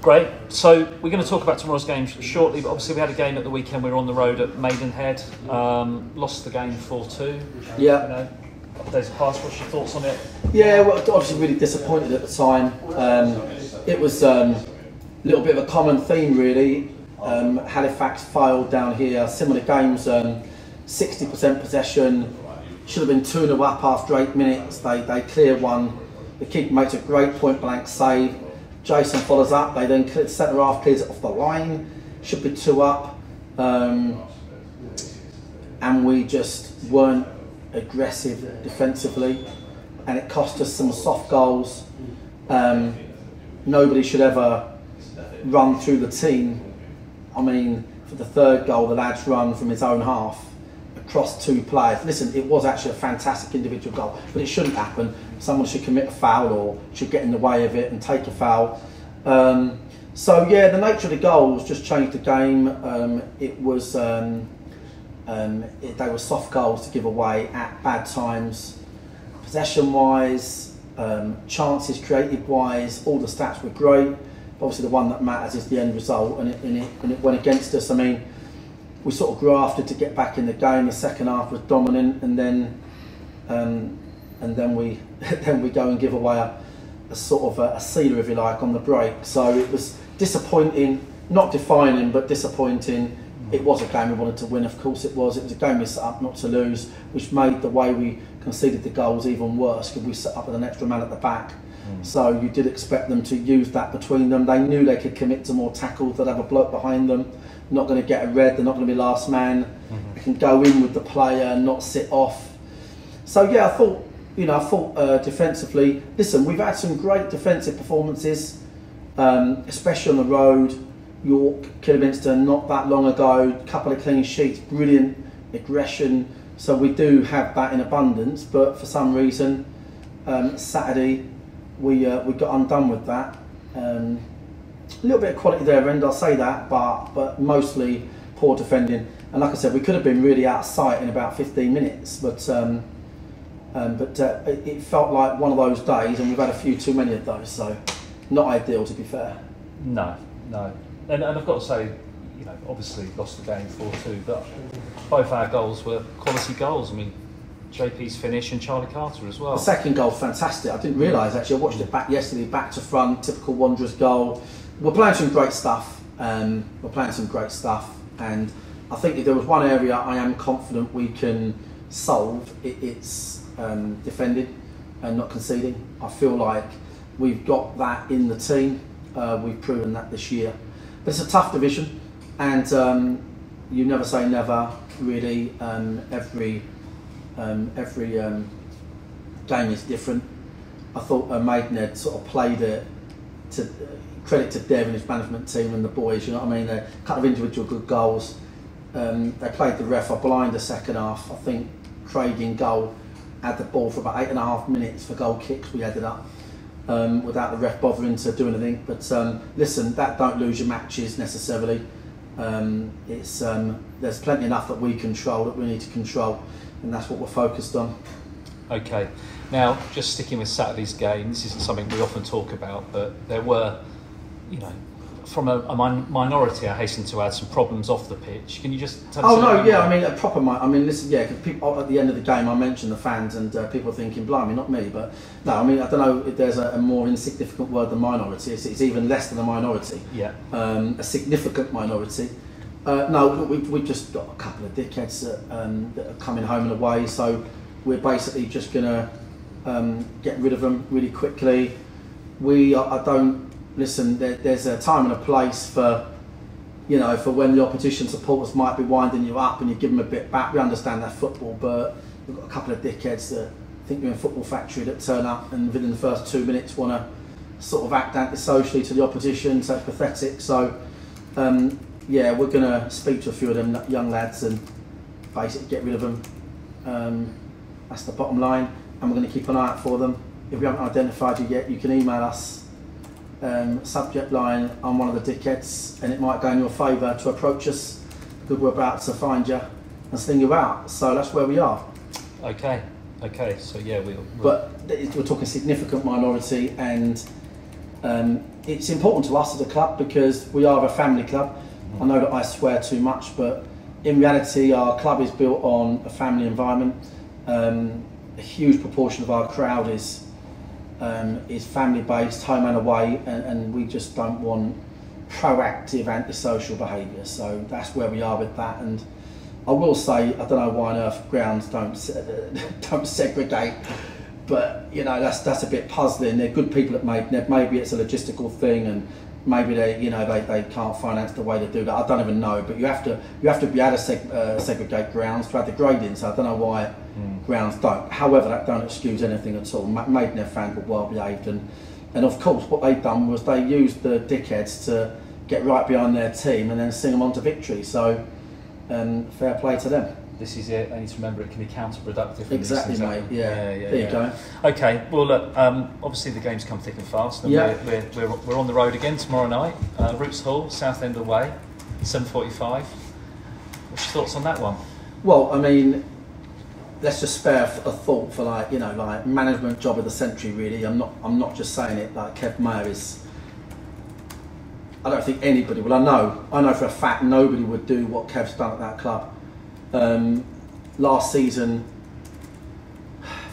Great. So we're going to talk about tomorrow's game shortly, but obviously we had a game at the weekend. We were on the road at Maidenhead, lost the game 4-2. Yeah. You know, days have passed. What's your thoughts on it? Yeah, well, obviously really disappointed at the time. It was a little bit of a common theme, really. Halifax failed down here. Similar games, 60% possession. Should have been 2-0 up after 8 minutes. They clear one. The keeper makes a great point blank save. Jason follows up. They then centre half clears it off the line. Should be 2 up, and we just weren't aggressive defensively, and it cost us some soft goals. Nobody should ever run through the team. I mean, for the third goal, the lad's run from his own half across 2 players. Listen, it was actually a fantastic individual goal, but it shouldn't happen. Someone should commit a foul or should get in the way of it and take a foul. So yeah, the nature of the goals just changed the game. It was they were soft goals to give away at bad times. Possession-wise, chances created-wise, all the stats were great. Obviously, the one that matters is the end result, and it went against us. I mean, we sort of grafted to get back in the game. The second half was dominant, and then we then we go and give away a sort of a sealer, if you like, on the break. So it was disappointing, not defining, but disappointing. It was a game we wanted to win, of course it was. It was a game we set up not to lose, which made the way we conceded the goals even worse, because we set up with an extra man at the back. So you did expect them to use that between them. They knew they could commit to more tackles. They'd have a bloke behind them, not going to get a red, they're not going to be last man. They can go in with the player and not sit off. So yeah, I thought defensively, listen, we've had some great defensive performances, especially on the road. York, Kidderminster not that long ago, couple of clean sheets, brilliant aggression. So we do have that in abundance, but for some reason, Saturday we got undone with that. A little bit of quality there, and I'll say that, but mostly poor defending. And like I said, we could have been really out of sight in about 15 minutes, but it felt like one of those days, and we've had a few too many of those, so not ideal, to be fair. No. And I've got to say, you know, obviously lost the game 4-2, but both our goals were quality goals. I mean, JP's finish and Charlie Carter as well. The second goal, fantastic. I didn't realise, actually. I watched it back yesterday, back to front, typical Wanderers goal. We're playing some great stuff. And I think if there was one area I am confident we can solve, it's defending and not conceding. I feel like we've got that in the team. We've proven that this year. But it's a tough division, and you never say never, really. Every game is different. I thought Maidenhead sort of played it to credit to Dev and his management team and the boys, you know what I mean? A couple of individual good goals. They played the ref a blind the second half. I think Craig in goal had the ball for about 8.5 minutes for goal kicks. We had it up without the ref bothering to do anything. But listen, that don't lose your matches necessarily. There's plenty enough that we control, that we need to control, and that's what we're focused on. Okay, now just sticking with Saturday's game, this isn't something we often talk about, but there were, you know, from a minority, I hasten to add, some problems off the pitch. Can you just tell us? Oh no, yeah, I mean a proper. I mean, listen, yeah. Cause people, at the end of the game, I mentioned the fans, and people are thinking, "Blimey, not me." But no, I mean, I don't know if there's a more insignificant word than minority. It's even less than a minority. Yeah. A significant minority. No, we've just got a couple of dickheads that are coming home and away. So we're basically just gonna get rid of them really quickly. I don't. Listen, there's a time and a place for, you know, for when the opposition supporters might be winding you up and you give them a bit back. We understand that football, but we've got a couple of dickheads that think they're in Football Factory that turn up and within the first 2 minutes want to sort of act antisocially to the opposition, so it's pathetic. So, yeah, we're going to speak to a few of them young lads and basically get rid of them. That's the bottom line, and we're going to keep an eye out for them. If we haven't identified you yet, you can email us. Subject line, I'm one of the dickheads, and it might go in your favour to approach us because we're about to find you and sling you out. So that's where we are. Okay, so yeah, we're talking significant minority, and It's important to us as a club because we are a family club. I know that I swear too much, but in reality our club is built on a family environment. A huge proportion of our crowd is family based, home and away, and we just don't want proactive antisocial behaviour. So that's where we are with that. And I will say, I don't know why on earth grounds don't segregate, but you know that's a bit puzzling. They're good people at Maidenhead. Maybe it's a logistical thing, and maybe they can't finance the way to do that. I don't even know. But you have to be able to segregate grounds to add the grading. So I don't know why grounds don't. However, that don't excuse anything at all. Maidenhead fans were well behaved, and of course what they've done was they used the dickheads to get right behind their team and then sing them on to victory. So fair play to them. This is it. I need to remember it can be counterproductive. Exactly, mate. Yeah. There you go. Okay. Well, look. Obviously, the games come thick and fast, and we're on the road again tomorrow night. Roots Hall, Southend away, 7:45. What's your thoughts on that one? Well, I mean, let's just spare a thought for like management job of the century. Really, I'm not just saying it. Like Kev Mayer is. I don't think anybody. Well, I know for a fact nobody would do what Kev's done at that club. Last season,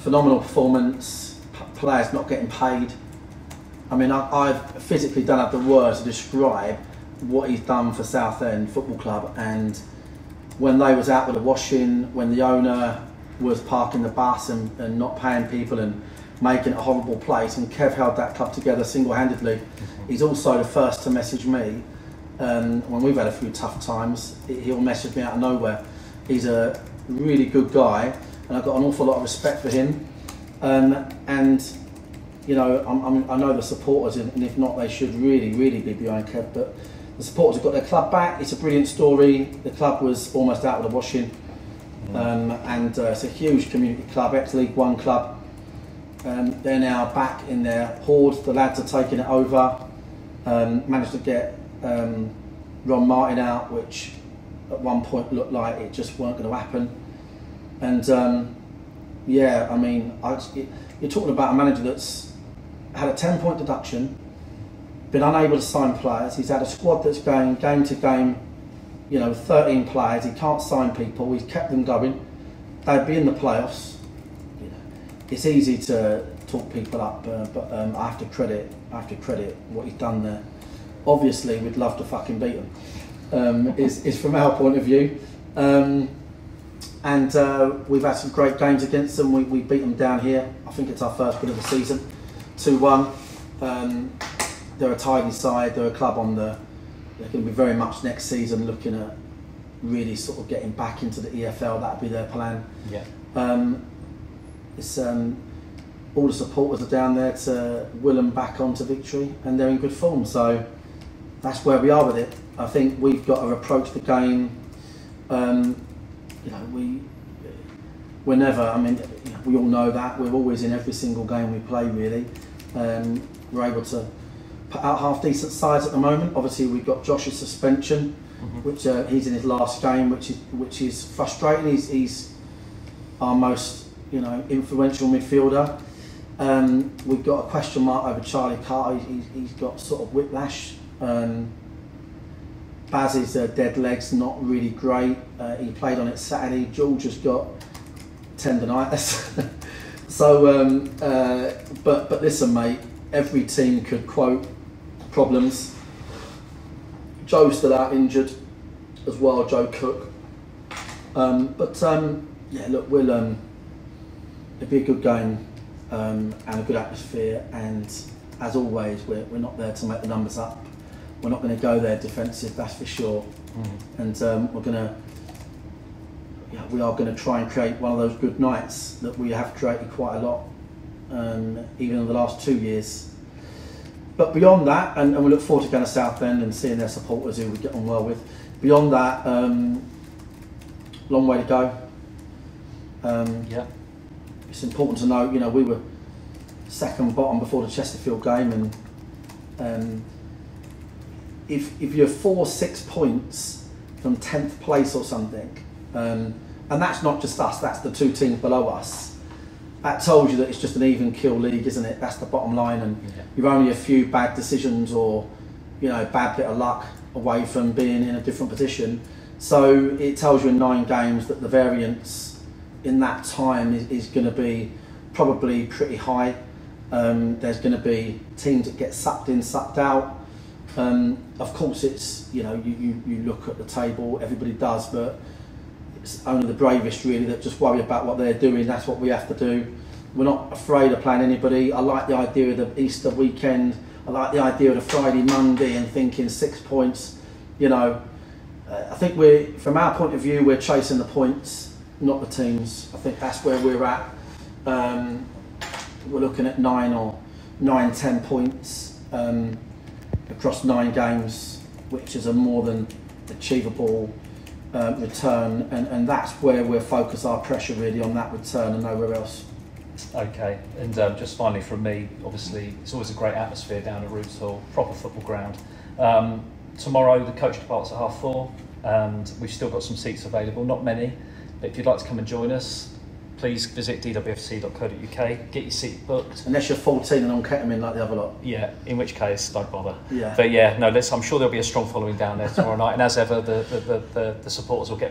phenomenal performance, players not getting paid. I mean, I've physically don't have the words to describe what he's done for Southend Football Club. And when they was out with the washing, when the owner was parking the bus and not paying people and making it a horrible place, and Kev held that club together single-handedly. He's also the first to message me when we've had a few tough times. He'll message me out of nowhere. He's a really good guy, and I've got an awful lot of respect for him. And you know, I know the supporters, and if not, they should really be behind Kev. But the supporters have got their club back. It's a brilliant story. The club was almost out of the washing, and it's a huge community club, ex-League One club. They're now back in their horde. The lads are taking it over. Managed to get Ron Martin out, which at one point looked like it just weren't going to happen. And yeah, I mean, you're talking about a manager that's had a 10-point deduction, been unable to sign players. He's had a squad that's going game to game, 13 players. He can't sign people. He's kept them going. They'd be in the playoffs. It's easy to talk people up, but I have to credit what he's done there. Obviously, we'd love to fucking beat him. Is from our point of view, and we've had some great games against them. We beat them down here. I think it's our first win of the season, 2-1. They're a tidy side. They're a club they're going to be very much next season looking at really sort of getting back into the EFL. That'd be their plan. Yeah. It's all the supporters are down there to will them back onto victory, and they're in good form. So that's where we are with it. I think we've got to approach the game. We're never. I mean, we all know that we're always in every single game we play. Really, we're able to put out half decent sides at the moment. Obviously, we've got Josh's suspension, which he's in his last game, which is frustrating. He's our most influential midfielder. We've got a question mark over Charlie Carter. He's got sort of whiplash. Baz's dead leg's not really great. He played on it Saturday. George has got tendonitis. So, but listen, mate. Every team could quote problems. Joe's still out injured as well. Joe Cook. Yeah, look, it'll be a good game and a good atmosphere. And as always, we're not there to make the numbers up. We're not going to go there defensive, that's for sure. And we are going to try and create one of those good nights that we have created quite a lot, even in the last 2 years. But beyond that, and we look forward to going to Southend and seeing their supporters who we get on well with. Beyond that, long way to go. Yeah. It's important to know, we were second bottom before the Chesterfield game, and if you're 4-6 points from 10th place or something, and that's not just us, that's the two teams below us, that tells you that it's just an even kill league, isn't it? That's the bottom line, and you're only a few bad decisions or, you know, bad bit of luck away from being in a different position. So it tells you in 9 games that the variance in that time is going to be probably pretty high. There's going to be teams that get sucked in, sucked out. Of course, it's, you know, you look at the table, everybody does, but it's only the bravest really that just worry about what they're doing. That's what we have to do. We're not afraid of playing anybody. I like the idea of the Easter weekend. I like the idea of the Friday, Monday, and thinking 6 points. You know, I think from our point of view, we're chasing the points, not the teams. I think that's where we're at. We're looking at 10 points across 9 games, which is a more than achievable return, and that's where we'll focus our pressure really, on that return and nowhere else. Okay, and just finally from me, obviously it's always a great atmosphere down at Roots Hall, proper football ground. Tomorrow the coach departs at 4:30 and we've still got some seats available, not many, but if you'd like to come and join us, please visit dwfc.co.uk, get your seat booked. Unless you're 14 and on ketamine like the other lot. Yeah, in which case, don't bother. Yeah. But yeah, no, I'm sure there'll be a strong following down there tomorrow night, and as ever, the supporters will get me